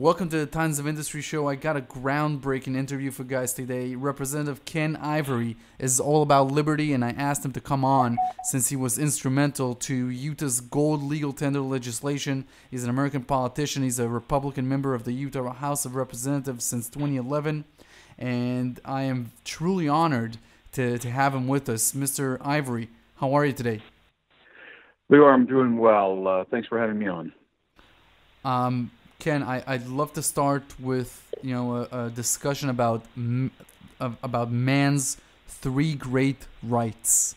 Welcome to the Tons of Industry Show. I got a groundbreaking interview for guys today. Representative Ken Ivory is all about liberty, and I asked him to come on since he was instrumental to Utah's gold legal tender legislation. He's an American politician. He's a Republican member of the Utah House of Representatives since 2011, and I am truly honored to have him with us. Mr. Ivory, how are you today? Leo, I'm doing well. Thanks for having me on. Ken, I'd love to start with a discussion about man's three great rights.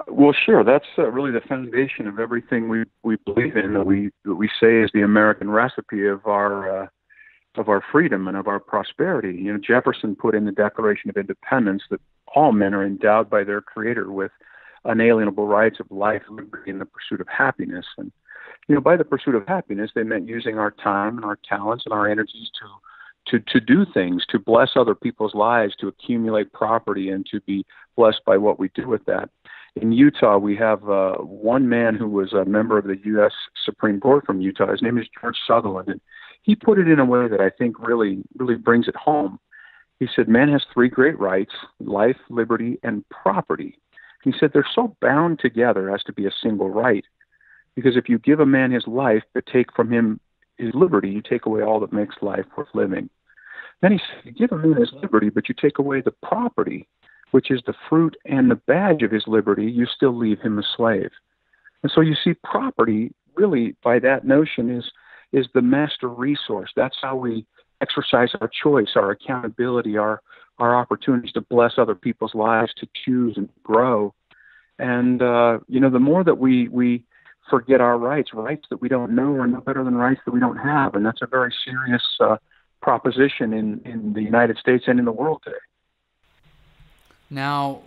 Well, sure. That's really the foundation of everything we believe in. That we say is the American recipe of our freedom and of our prosperity. Jefferson put in the Declaration of Independence that all men are endowed by their Creator with unalienable rights of life, liberty, and the pursuit of happiness. And by the pursuit of happiness, they meant using our time and our talents and our energies to do things, to bless other people's lives, to accumulate property, and to be blessed by what we do with that. In Utah, we have one man who was a member of the U.S. Supreme Court from Utah. His name is George Sutherland, and he put it in a way that I think really brings it home. He said, man has three great rights: life, liberty, and property. He said they're so bound together as to be a single right. Because if you give a man his life, but take from him his liberty, you take away all that makes life worth living. Then he said, you give a man his liberty, but you take away the property, which is the fruit and the badge of his liberty, you still leave him a slave. And so you see, property really, by that notion, is the master resource. That's how we exercise our choice, our accountability, our opportunities to bless other people's lives, to choose and grow. And, the more that we forget our rights that we don't know are no better than rights that we don't have. And that's a very serious proposition in the United States and in the world today. Now,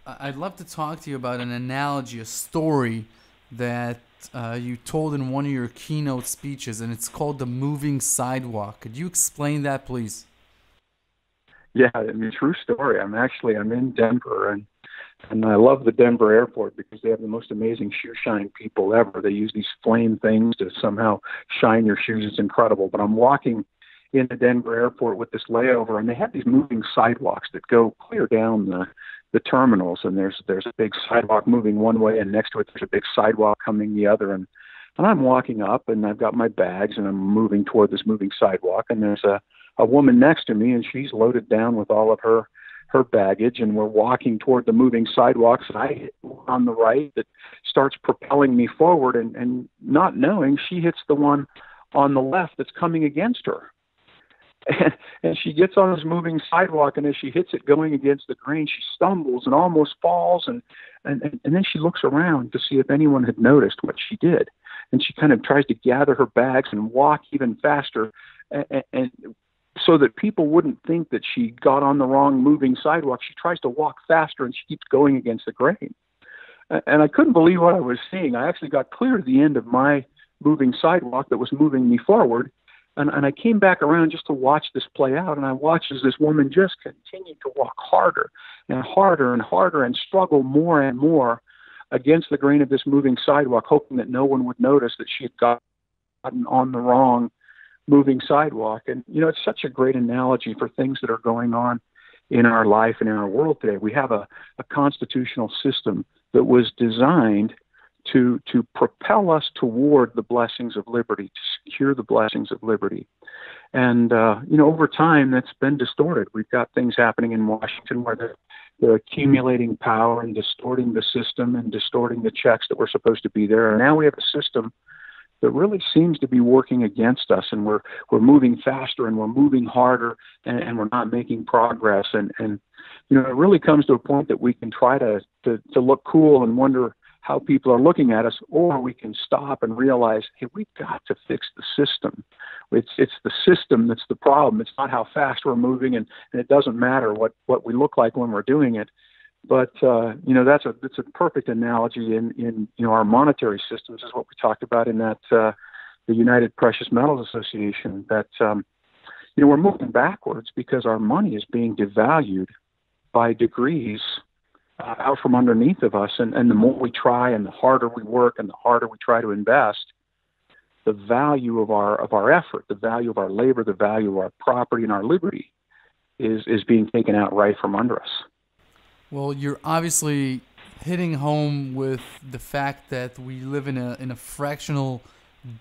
I'd love to talk to you about an analogy, a story that you told in one of your keynote speeches, and it's called the moving sidewalk. Could you explain that, please? Yeah, true story. I'm in Denver, and I love the Denver airport because they have the most amazing shoe shine people ever. They use these flame things to somehow shine your shoes. It's incredible. But I'm walking in the Denver airport with this layover, and they have these moving sidewalks that go clear down the terminals. And there's a big sidewalk moving one way, and next to it there's a big sidewalk coming the other. And I'm walking up, and I've got my bags, and I'm moving toward this moving sidewalk. And there's a woman next to me, and she's loaded down with all of her baggage, and we're walking toward the moving sidewalks, and I hit one on the right that starts propelling me forward, and not knowing, she hits the one on the left that's coming against her. And she gets on this moving sidewalk, and as she hits it going against the grain, she stumbles and almost falls, and then she looks around to see if anyone had noticed what she did. And she kind of tries to gather her bags and walk even faster, and so that people wouldn't think that she got on the wrong moving sidewalk, she tries to walk faster, and she keeps going against the grain. And I couldn't believe what I was seeing. I actually got clear to the end of my moving sidewalk that was moving me forward, and I came back around just to watch this play out, and I watched as this woman just continued to walk harder and harder and harder and struggle more and more against the grain of this moving sidewalk, hoping that no one would notice that she had gotten on the wrong moving sidewalk. And, it's such a great analogy for things that are going on in our life and in our world today. We have a constitutional system that was designed to propel us toward the blessings of liberty, to secure the blessings of liberty. And, over time, that's been distorted. We've got things happening in Washington where they're accumulating power and distorting the system and distorting the checks that were supposed to be there. And now we have a system that really seems to be working against us, and we're moving faster and we're moving harder, and we're not making progress. And it really comes to a point that we can try to look cool and wonder how people are looking at us, or we can stop and realize, hey, we've got to fix the system. It's the system that's the problem. It's not how fast we're moving, and it doesn't matter what we look like when we're doing it. But that's a perfect analogy in our monetary systems, is what we talked about in that the United Precious Metals Association. That we're moving backwards because our money is being devalued by degrees out from underneath of us, and the more we try, and the harder we work, and the harder we try to invest, the value of our effort, the value of our labor, the value of our property and our liberty is being taken out right from under us. Well, you're obviously hitting home with the fact that we live in a fractional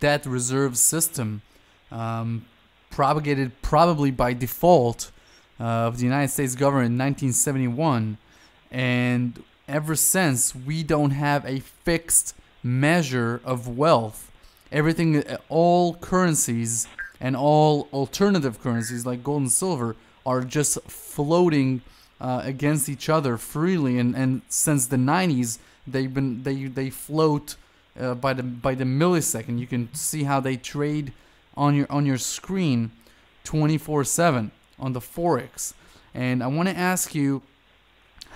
debt reserve system, propagated probably by default of the United States government in 1971, and ever since we don't have a fixed measure of wealth. Everything, all currencies and all alternative currencies like gold and silver are just floating against each other freely, and since the 90s they float by the millisecond. You can see how they trade on your screen 24/7 on the forex. And I want to ask you,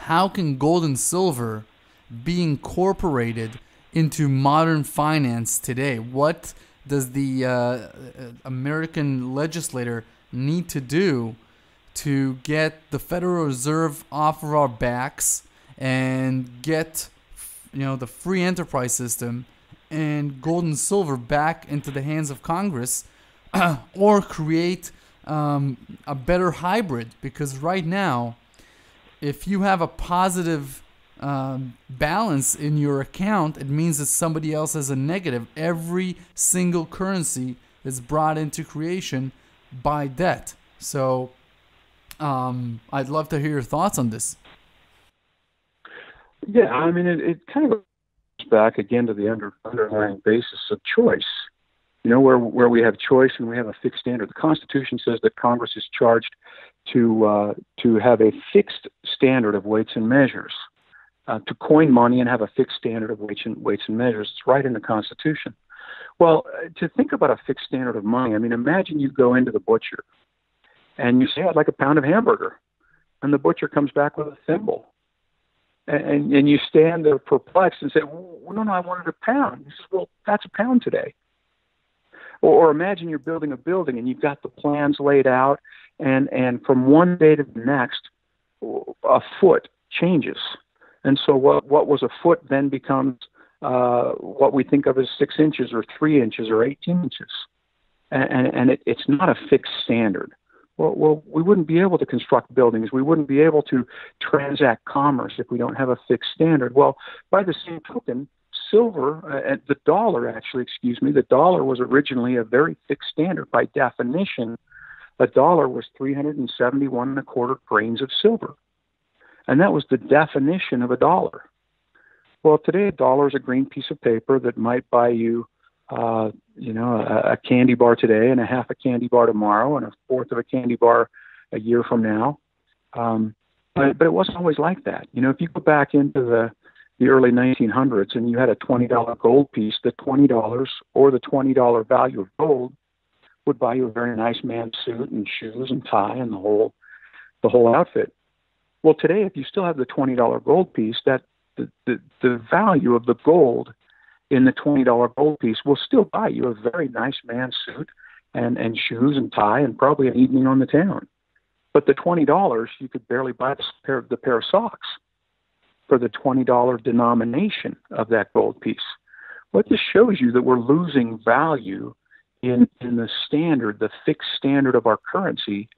how can gold and silver be incorporated into modern finance today? What does the American legislator need to do to get the Federal Reserve off of our backs and get, the free enterprise system and gold and silver back into the hands of Congress, or create a better hybrid? Because right now, if you have a positive balance in your account, it means that somebody else has a negative. Every single currency is brought into creation by debt. So I'd love to hear your thoughts on this. Yeah, I mean, it kind of goes back again to the underlying basis of choice. Where we have choice and we have a fixed standard. The Constitution says that Congress is charged to have a fixed standard of weights and measures, to coin money and have a fixed standard of weights and measures. It's right in the Constitution. Well, to think about a fixed standard of money, I mean, imagine you go into the butcher and you say, I'd like a pound of hamburger, and the butcher comes back with a thimble, and you stand there perplexed and say, well, no, I wanted a pound. He says, well, that's a pound today. Or imagine you're building a building and you've got the plans laid out, and from one day to the next, a foot changes. And so what was a foot then becomes what we think of as 6 inches or 3 inches or 18 inches. And it's not a fixed standard. Well, we wouldn't be able to construct buildings. We wouldn't be able to transact commerce if we don't have a fixed standard. Well, by the same token, the dollar was originally a very fixed standard. By definition, a dollar was 371 and a quarter grains of silver. And that was the definition of a dollar. Well, today a dollar is a green piece of paper that might buy you, a candy bar today and a half a candy bar tomorrow and a fourth of a candy bar a year from now. But it wasn't always like that. If you go back into the early 1900s and you had a $20 gold piece, the $20 or the $20 value of gold would buy you a very nice man's suit and shoes and tie and the whole outfit. Well, today, if you still have the $20 gold piece, that the value of the gold in the $20 gold piece will still buy you a very nice man's suit and shoes and tie and probably an evening on the town. But the $20, you could barely buy the pair of socks for the $20 denomination of that gold piece. Well, this shows you that we're losing value in the standard, the fixed standard of our currency,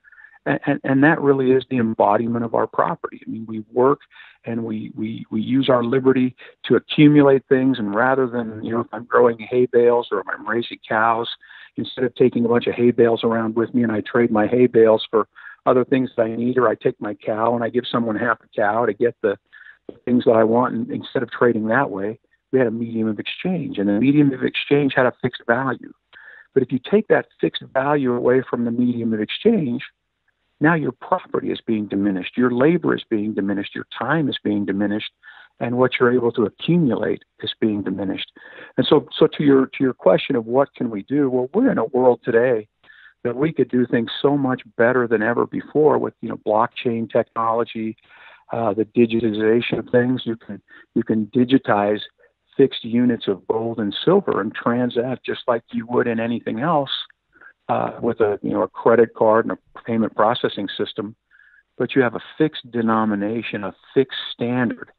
and that really is the embodiment of our property. I mean, we work and we use our liberty to accumulate things, and rather than, if I'm growing hay bales or if I'm raising cows, instead of taking a bunch of hay bales around with me and I trade my hay bales for other things that I need, or I take my cow and I give someone half a cow to get the things that I want, and instead of trading that way, we had a medium of exchange, and the medium of exchange had a fixed value. But if you take that fixed value away from the medium of exchange, now your property is being diminished, your labor is being diminished, your time is being diminished, and what you're able to accumulate is being diminished. And so to your question of what can we do, well, we're in a world today that we could do things so much better than ever before with blockchain technology, the digitization of things. You can digitize fixed units of gold and silver and transact just like you would in anything else, with a credit card and a payment processing system. But you have a fixed denomination, a fixed standard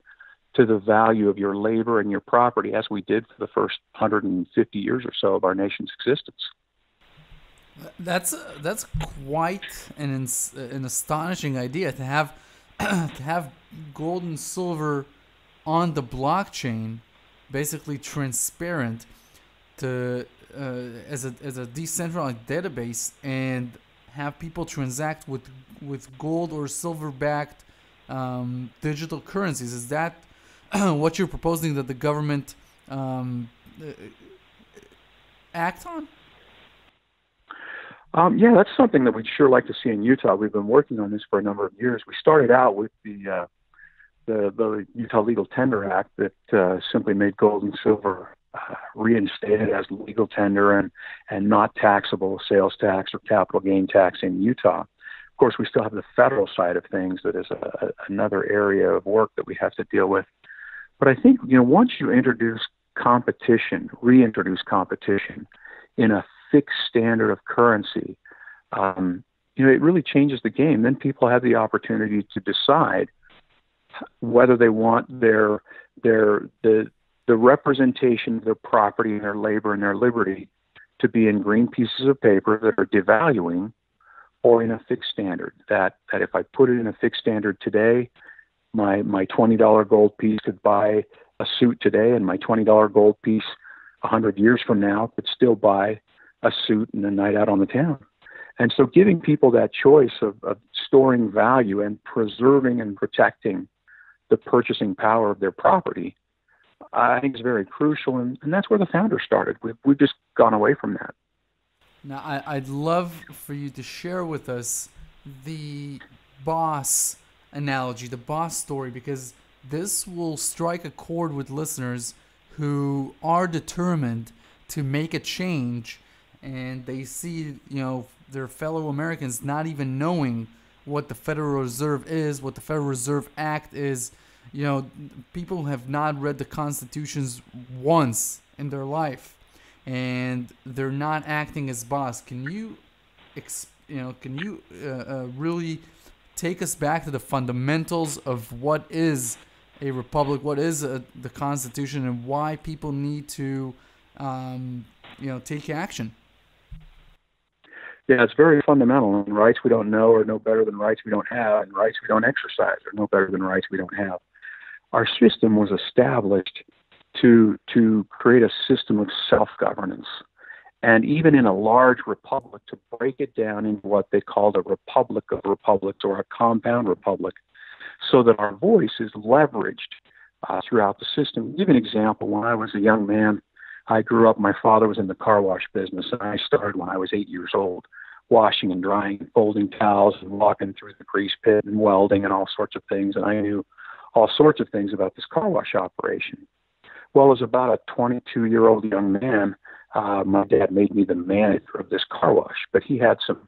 to the value of your labor and your property, as we did for the first 150 years or so of our nation's existence. That's quite an astonishing idea to have to have gold and silver on the blockchain, basically transparent, to as a decentralized database, and have people transact with gold or silver backed digital currencies. Is that what you're proposing that the government act on? Yeah, that's something that we'd sure like to see in Utah. We've been working on this for a number of years. We started out with the Utah Legal Tender Act that simply made gold and silver reinstated as legal tender and not taxable sales tax or capital gain tax in Utah. Of course, we still have the federal side of things that is another area of work that we have to deal with. But I think, once you reintroduce competition in a fixed standard of currency, it really changes the game. Then people have the opportunity to decide whether they want the representation of their property and their labor and their liberty to be in green pieces of paper that are devaluing, or in a fixed standard. That if I put it in a fixed standard today, my $20 gold piece could buy a suit today, and my $20 gold piece 100 years from now could still buy a suit and a night out on the town. And so giving people that choice of storing value and preserving and protecting the purchasing power of their property, I think is very crucial, and that's where the founders started. We've just gone away from that. Now, I'd love for you to share with us the boss analogy, the boss story, because this will strike a chord with listeners who are determined to make a change, and they see, their fellow Americans not even knowing what the Federal Reserve is, what the Federal Reserve Act is. People have not read the constitutions once in their life, and they're not acting as boss. Can you really take us back to the fundamentals of what is a republic, what is the Constitution, and why people need to, take action? Yeah, it's very fundamental. And rights we don't know are no better than rights we don't have, and rights we don't exercise are no better than rights we don't have. Our system was established to create a system of self-governance, and even in a large republic, to break it down into what they called a republic of republics, or a compound republic, so that our voice is leveraged throughout the system. I'll give you an example. When I was a young man, I grew up, my father was in the car wash business, and I started when I was 8 years old, washing and drying and folding towels and walking through the grease pit and welding and all sorts of things, and I knew all sorts of things about this car wash operation. Well, as about a 22-year-old young man, my dad made me the manager of this car wash, but he had some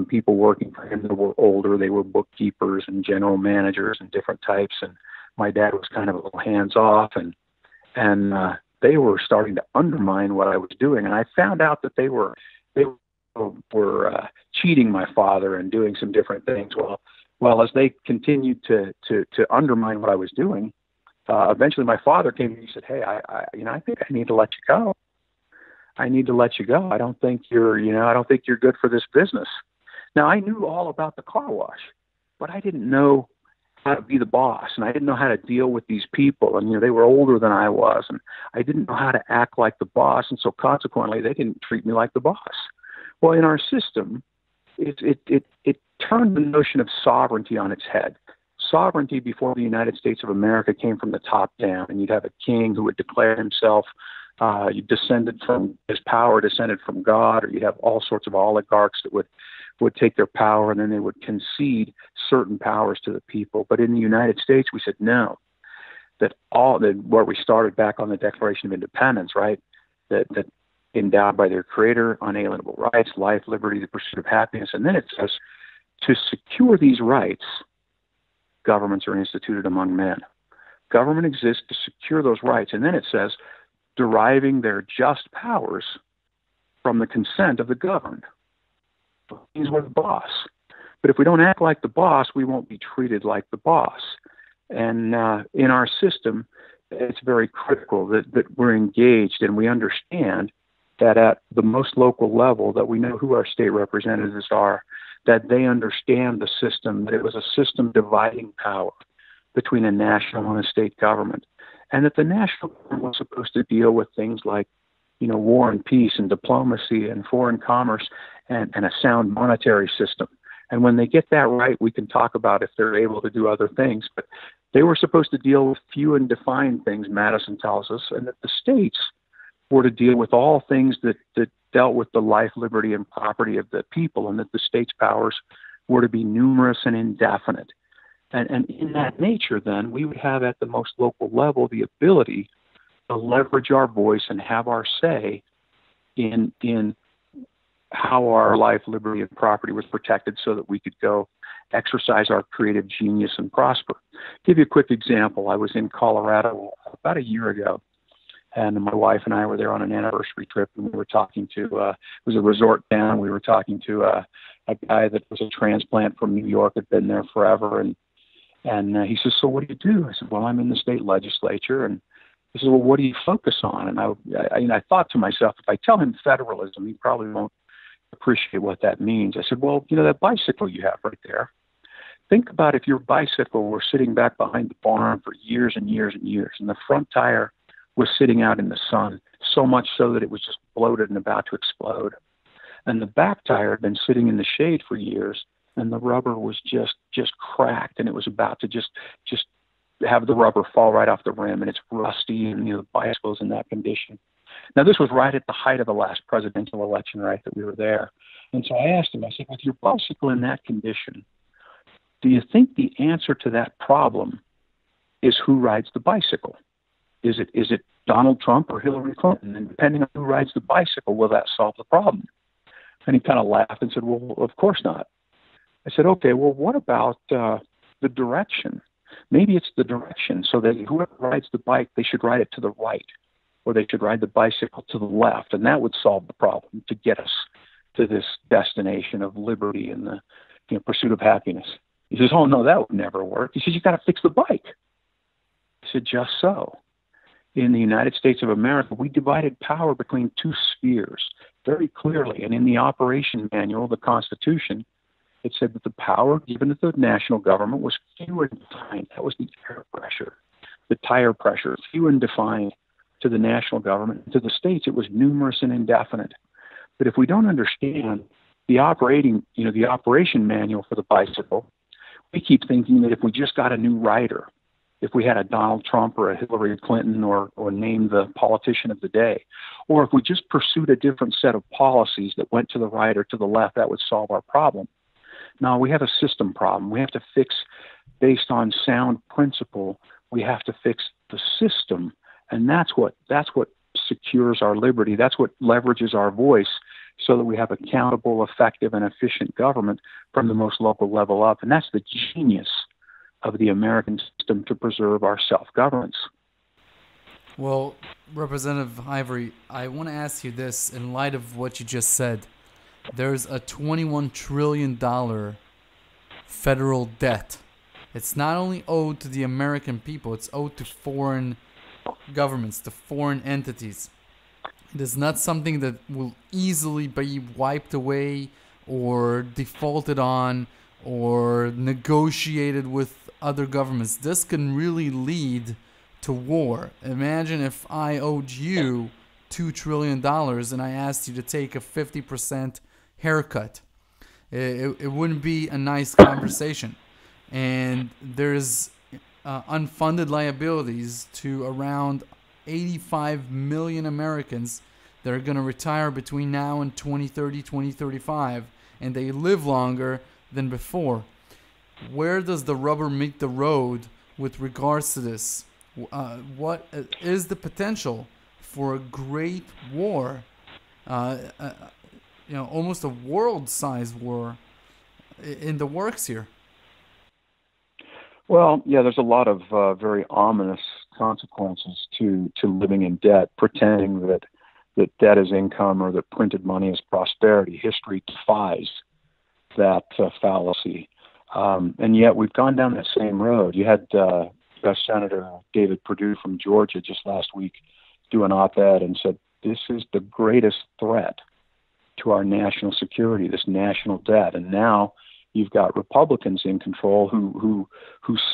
people working for him that were older. They were bookkeepers and general managers and different types, and my dad was kind of a little hands-off, and they were starting to undermine what I was doing. And I found out that they were cheating my father and doing some different things. Well, as they continued to undermine what I was doing, eventually my father came and he said, "Hey, I think I need to let you go. I need to let you go. I don't think you're good for this business." Now, I knew all about the car wash, but I didn't know how to be the boss, and I didn't know how to deal with these people, and they were older than I was, and I didn't know how to act like the boss, and so consequently, they didn't treat me like the boss. Well, in our system, it turned the notion of sovereignty on its head. Sovereignty before the United States of America came from the top down, and you'd have a king who would declare himself his power descended from God, or you'd have all sorts of oligarchs that would take their power, and then they would concede certain powers to the people. But in the United States, we said no. That where we started back on the Declaration of Independence, right? That endowed by their Creator, unalienable rights, life, liberty, the pursuit of happiness, and then it says, to secure these rights, governments are instituted among men. Government exists to secure those rights, and then it says, deriving their just powers from the consent of the governed. He's the boss. But if we don't act like the boss, we won't be treated like the boss. And in our system, it's very critical that we're engaged and we understand that at the most local level, that we know who our state representatives are, that they understand the system, that it was a system dividing power between a national and a state government, and that the national government was supposed to deal with things like, war and peace and diplomacy and foreign commerce and a sound monetary system. And when they get that right, we can talk about if they're able to do other things. But they were supposed to deal with few and defined things, Madison tells us, and that the states were to deal with all things that dealt with the life, liberty, and property of the people, and that the state's powers were to be numerous and indefinite. And in that nature, then, we would have at the most local level the ability to leverage our voice and have our say in how our life, liberty, and property was protected so that we could go exercise our creative genius and prosper. Give you a quick example. I was in Colorado about a year ago, and my wife and I were there on an anniversary trip, and we were talking to, it was a resort town. We were talking to a guy that was a transplant from New York, had been there forever, and he says, "So what do you do?" I said, "Well, I'm in the state legislature." And he says, "Well, what do you focus on?" And I thought to myself, if I tell him federalism, he probably won't appreciate what that means. I said, "Well, that bicycle you have right there, think about if your bicycle were sitting back behind the barn for years and years and years, and the front tire was sitting out in the sun, so much so that it was just bloated and about to explode. And the back tire had been sitting in the shade for years, and the rubber was just cracked, and it was about to just have the rubber fall right off the rim, and it's rusty, and the bicycle's in that condition." Now, this was right at the height of the last presidential election, right, that we were there. And so I asked him, I said, "With your bicycle in that condition, do you think the answer to that problem is who rides the bicycle? Is it Donald Trump or Hillary Clinton? And depending on who rides the bicycle, will that solve the problem?" And he kind of laughed and said, "Well, of course not." I said, "Okay, well, what about the direction? Maybe it's the direction, so that whoever rides the bike, they should ride it to the right, or they should ride the bicycle to the left, and that would solve the problem to get us to this destination of liberty and the pursuit of happiness." He says, "Oh, no, that would never work." He says, "You got to fix the bike." I said, "Just so. In the United States of America, we divided power between two spheres very clearly, and in the operation manual of the Constitution, it said that the power given to the national government was few and defined. That was the air pressure, the tire pressure, few and defined. To the national government, to the states, it was numerous and indefinite. But if we don't understand the operation manual for the bicycle, we keep thinking that if we just got a new rider, if we had a Donald Trump or a Hillary Clinton or named the politician of the day, or if we just pursued a different set of policies that went to the right or to the left, that would solve our problem. No, we have a system problem. We have to fix based on sound principle. We have to fix the system. And that's what secures our liberty. That's what leverages our voice so that we have accountable, effective, and efficient government from the most local level up. And that's the genius of the American system to preserve our self-governance. Well, Representative Ivory, I want to ask you this in light of what you just said. There's a $21 trillion federal debt. It's not only owed to the American people, it's owed to foreign governments, to foreign entities. It is not something that will easily be wiped away or defaulted on or negotiated with other governments. This can really lead to war. Imagine if I owed you $2 trillion and I asked you to take a 50% haircut. It wouldn't be a nice conversation. And there's unfunded liabilities to around 85 million Americans that are going to retire between now and 2030, 2035, and they live longer than before. Where does the rubber meet the road with regards to this? What is the potential for a great war, almost a world-sized war in the works here? Well, yeah, there's a lot of very ominous consequences to living in debt, pretending that debt is income or that printed money is prosperity. History defies that fallacy. And yet we've gone down that same road. You had U.S. Senator David Perdue from Georgia just last week do an op-ed and said, this is the greatest threat to our national security, this national debt. And now you've got Republicans in control who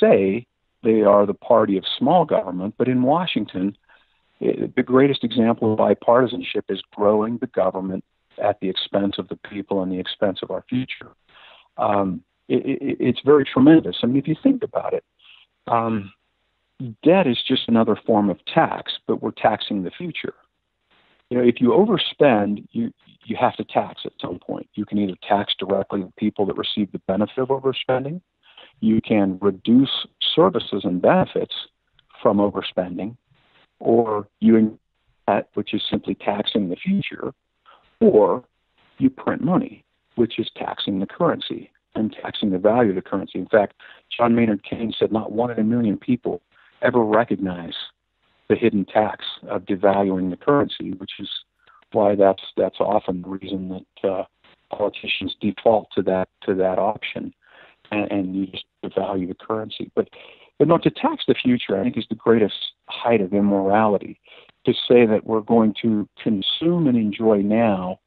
say they are the party of small government, but in Washington, the greatest example of bipartisanship is growing the government at the expense of the people and the expense of our future. It's very tremendous. I mean, if you think about it, debt is just another form of tax, but we're taxing the future. If you overspend, you have to tax at some point. You can either tax directly the people that receive the benefit of overspending. You can reduce services and benefits from overspending, or you which is simply taxing the future, or you print money, which is taxing the currency and taxing the value of the currency. In fact, John Maynard Keynes said not one in a million people ever recognize the hidden tax of devaluing the currency, which is why that's often the reason that politicians default to that option, and you just devalue the currency. But no, to tax the future, I think, is the greatest height of immorality. To say that we're going to consume and enjoy now,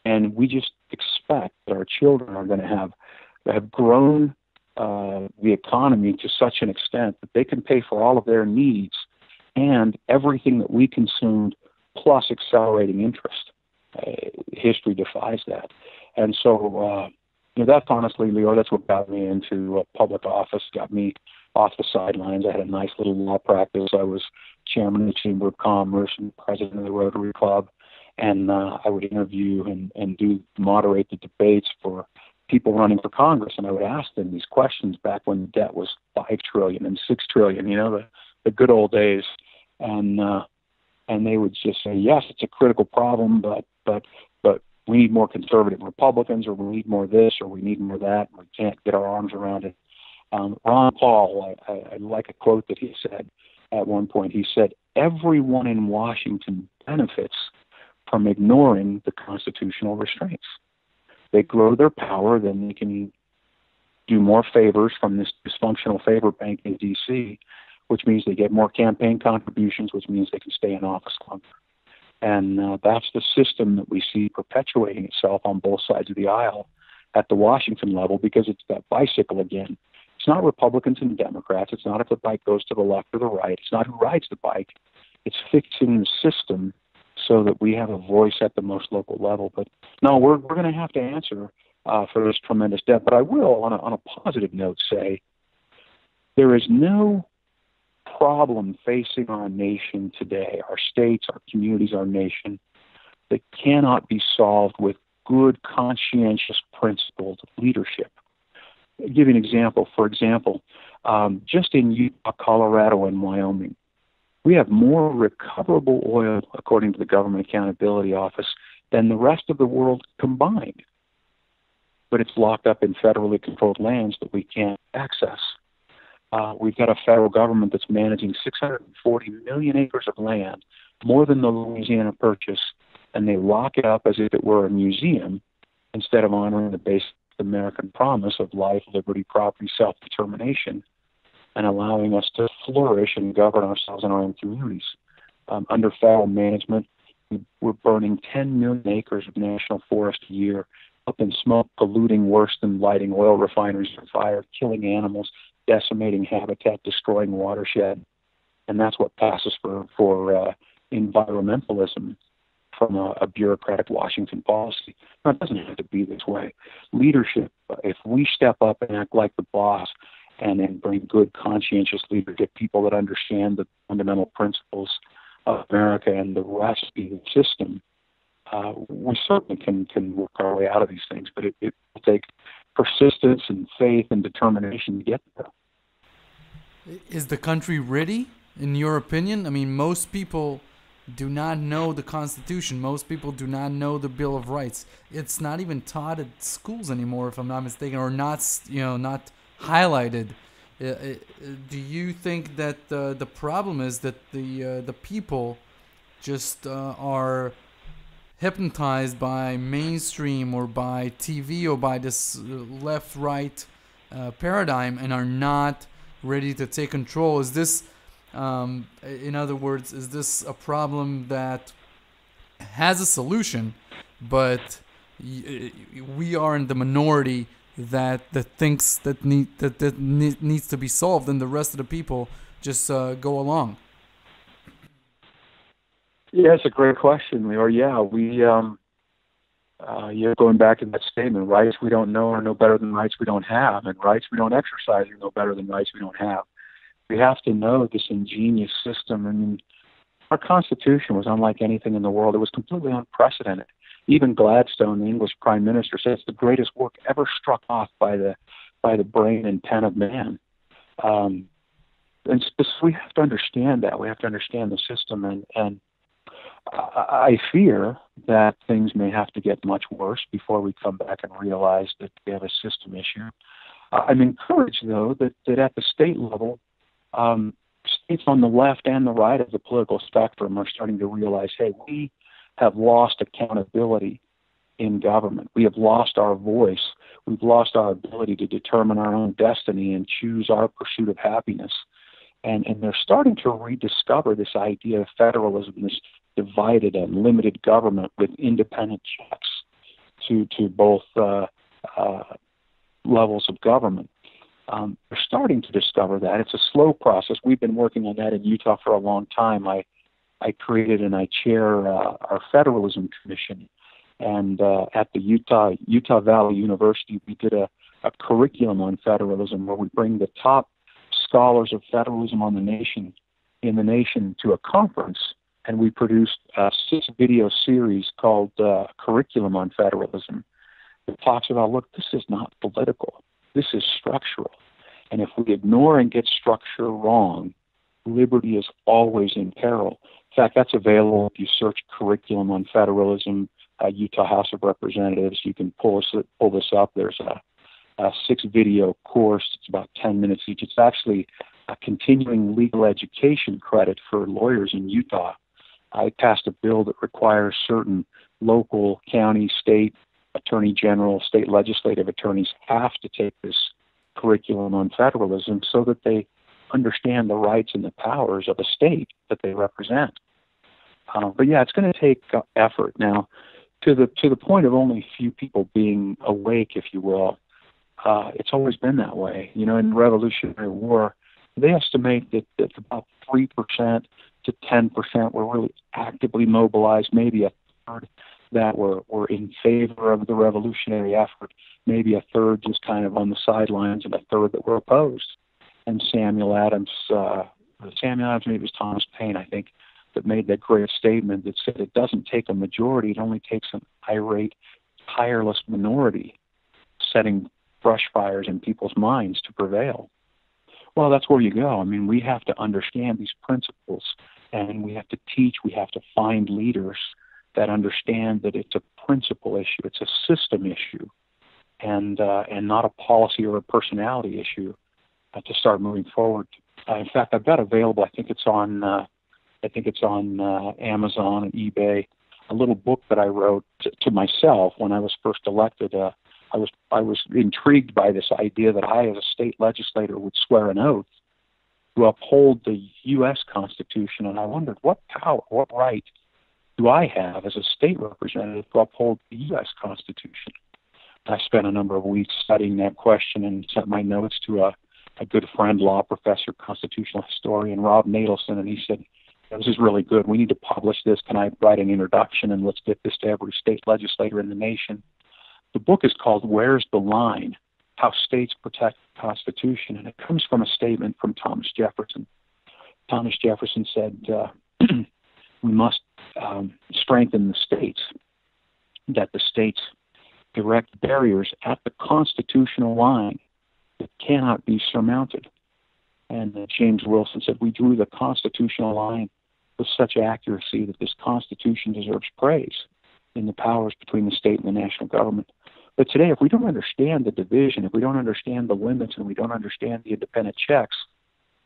and we just expect that our children are going to have grown the economy to such an extent that they can pay for all of their needs and everything that we consumed plus accelerating interest. History defies that. And so, that's honestly, Leo, that's what got me into public office, got me off the sidelines. I had a nice little law practice. I was chairman of the Chamber of Commerce and president of the Rotary Club, and I would interview and moderate the debates for people running for Congress, and I would ask them these questions back when the debt was $5 trillion and $6 trillion, the good old days, and they would just say, yes, it's a critical problem, but we need more conservative Republicans, or we need more this, or we need more that, and we can't get our arms around it. Ron Paul, I like a quote that he said at one point. He said, everyone in Washington benefits from ignoring the constitutional restraints. They grow their power, then they can do more favors from this dysfunctional favor bank in D.C., which means they get more campaign contributions, which means they can stay in office longer. And that's the system that we see perpetuating itself on both sides of the aisle at the Washington level, because it's that bicycle again. It's not Republicans and Democrats. It's not if the bike goes to the left or the right. It's not who rides the bike. It's fixing the system so that we have a voice at the most local level. But no, we're going to have to answer for this tremendous debt. But I will, on a positive note, say there is no problem facing our nation today, our states, our communities, our nation, that cannot be solved with good, conscientious, principled leadership. I'll give you an example. For example, just in Utah, Colorado, and Wyoming, we have more recoverable oil, according to the Government Accountability Office, than the rest of the world combined. But it's locked up in federally controlled lands that we can't access. We've got a federal government that's managing 640 million acres of land, more than the Louisiana Purchase, and they lock it up as if it were a museum instead of honoring the basic American promise of life, liberty, property, self-determination, and allowing us to flourish and govern ourselves in our own communities. Under federal management, we're burning 10 million acres of national forest a year, up in smoke, polluting worse than lighting oil refineries on fire, killing animals, decimating habitat, destroying watershed. And that's what passes for environmentalism from a bureaucratic Washington policy. Now, it doesn't have to be this way. Leadership, if we step up and act like the boss and then bring good, conscientious leadership, people that understand the fundamental principles of America and the rest of the system, we certainly can work our way out of these things, but it will take persistence and faith and determination to get there. Is the country ready, in your opinion? I mean, most people do not know the Constitution. Most people do not know the Bill of Rights. It's not even taught at schools anymore, if I'm not mistaken, or not highlighted. Do you think that the problem is that the people just are hypnotized by mainstream or by TV or by this left-right paradigm and are not ready to take control. Is this, in other words, is this a problem that has a solution, but we are in the minority that thinks that needs to be solved, and the rest of the people just go along? Yeah, it's a great question, Leor. Yeah, you're going back to that statement, rights we don't know are no better than rights we don't have, and rights we don't exercise are no better than rights we don't have. We have to know this ingenious system. I mean, our Constitution was unlike anything in the world. It was completely unprecedented. Even Gladstone, the English Prime Minister, says it's the greatest work ever struck off by the brain and pen of man. And we have to understand that. We have to understand the system, and I fear that things may have to get much worse before we come back and realize that we have a system issue. I'm encouraged, though, that at the state level, states on the left and the right of the political spectrum are starting to realize, hey, we have lost accountability in government. We have lost our voice. We've lost our ability to determine our own destiny and choose our pursuit of happiness. And they're starting to rediscover this idea of federalism, this divided and limited government with independent checks to both levels of government. They're starting to discover that. It's a slow process. We've been working on that in Utah for a long time. I created and I chair our Federalism Commission. And at the Utah Valley University, we did a curriculum on federalism where we bring the top scholars of federalism in the nation to a conference, and we produced a 6-video series called Curriculum on Federalism. It talks about, look, this is not political. This is structural. And if we ignore and get structure wrong, liberty is always in peril. In fact, that's available if you search Curriculum on Federalism, Utah House of Representatives. You can pull this up. There's a 6-video course. It's about 10 minutes each. It's actually a continuing legal education credit for lawyers in Utah. I passed a bill that requires certain local, county, state attorney general, state legislative attorneys have to take this curriculum on federalism so that they understand the rights and the powers of a state that they represent. But yeah, it's going to take effort. Now, to the point of only a few people being awake, if you will, it's always been that way. You know, in the Revolutionary War, they estimate that about 3% to 10% were really actively mobilized, maybe a third that were in favor of the revolutionary effort, maybe a third just kind of on the sidelines, and a third that were opposed. And Samuel Adams, maybe it was Thomas Paine, I think, that made that great statement that said it doesn't take a majority, it only takes an irate, tireless minority setting brush fires in people's minds to prevail. Well, that's where you go. I mean, we have to understand these principles, and we have to teach, we have to find leaders that understand that it's a principle issue, it's a system issue, and not a policy or a personality issue to start moving forward. In fact, I've got available, I think it's on Amazon and eBay, a little book that I wrote to myself when I was first elected. I was intrigued by this idea that I, as a state legislator, would swear an oath to uphold the U.S. Constitution, and I wondered what power, what right do I have as a state representative to uphold the U.S. Constitution? I spent a number of weeks studying that question and sent my notes to a good friend, law professor, constitutional historian, Rob Nadelson, and he said, this is really good. We need to publish this. Can I write an introduction, and let's get this to every state legislator in the nation? The book is called Where's the Line? How States Protect the Constitution, and it comes from a statement from Thomas Jefferson. Thomas Jefferson said, we must strengthen the states, that the states erect barriers at the constitutional line that cannot be surmounted. And James Wilson said, we drew the constitutional line with such accuracy that this Constitution deserves praise in the powers between the state and the national government. But today, if we don't understand the division, if we don't understand the limits, and we don't understand the independent checks,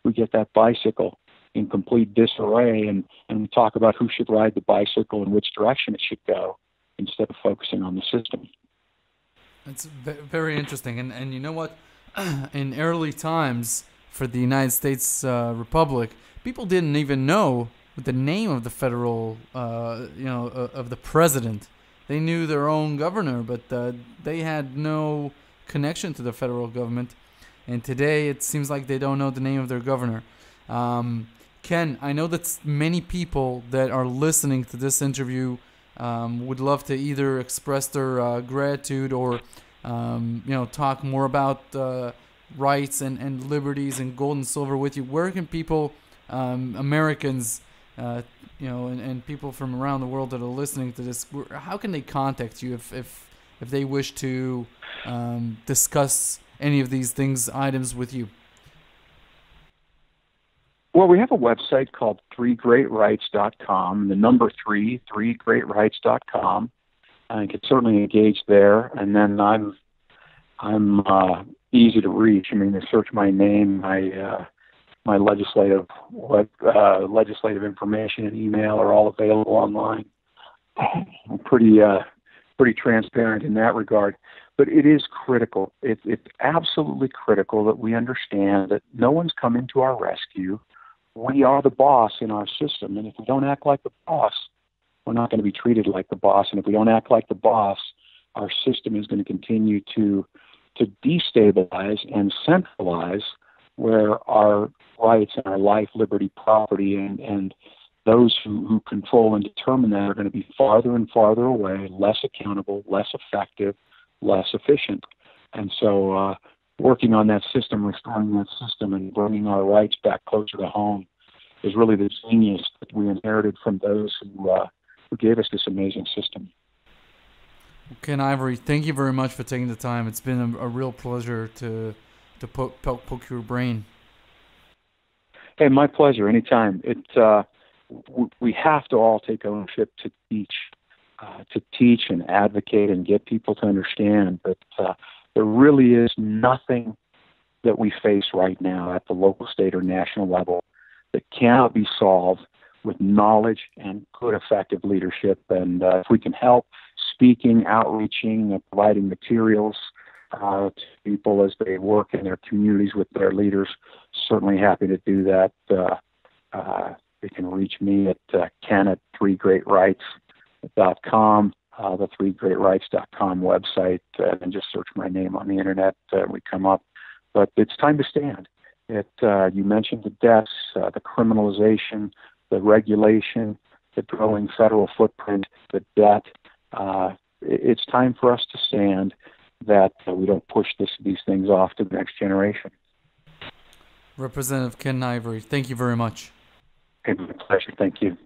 we get that bicycle in complete disarray, and we talk about who should ride the bicycle and which direction it should go instead of focusing on the system. It's very interesting. And you know what? In early times, for the United States Republic, people didn't even know the name of the federal, of the president. They knew their own governor, but they had no connection to the federal government. And today it seems like they don't know the name of their governor. Ken, I know that many people that are listening to this interview would love to either express their gratitude or talk more about rights and liberties and gold and silver with you. Where can people, Americans, and people from around the world that are listening to this, how can they contact you if they wish to discuss any of these items with you? Well, we have a website called 3greatrights.com, the number 3greatrights.com. I can certainly engage there, and then I'm easy to reach. I mean, they search my name, my legislative information and email are all available online. I'm pretty transparent in that regard. But it is critical. It's absolutely critical that we understand that no one's coming to our rescue. We are the boss in our system, and if we don't act like the boss, we're not going to be treated like the boss. And if we don't act like the boss, our system is going to continue to destabilize and centralize where our rights and our life, liberty, property, and those who control and determine that are going to be farther and farther away, less accountable, less effective, less efficient. And so working on that system, restoring that system, and bringing our rights back closer to home is really the genius that we inherited from those who gave us this amazing system. Ken Ivory, thank you very much for taking the time. It's been a real pleasure to poke your brain. Hey, my pleasure. Anytime. We have to all take ownership to teach and advocate and get people to understand that there really is nothing that we face right now at the local, state, or national level that cannot be solved with knowledge and good, effective leadership. And if we can help speaking, outreaching, providing materials to people as they work in their communities with their leaders, certainly happy to do that. They can reach me at ken@3greatrights.com, the 3greatrights.com website, and just search my name on the internet. We come up. But it's time to stand. You mentioned the deaths, the criminalization, the regulation, the growing federal footprint, the debt. It's time for us to stand, that we don't push these things off to the next generation. Representative Ken Ivory, thank you very much. It's a pleasure. Thank you.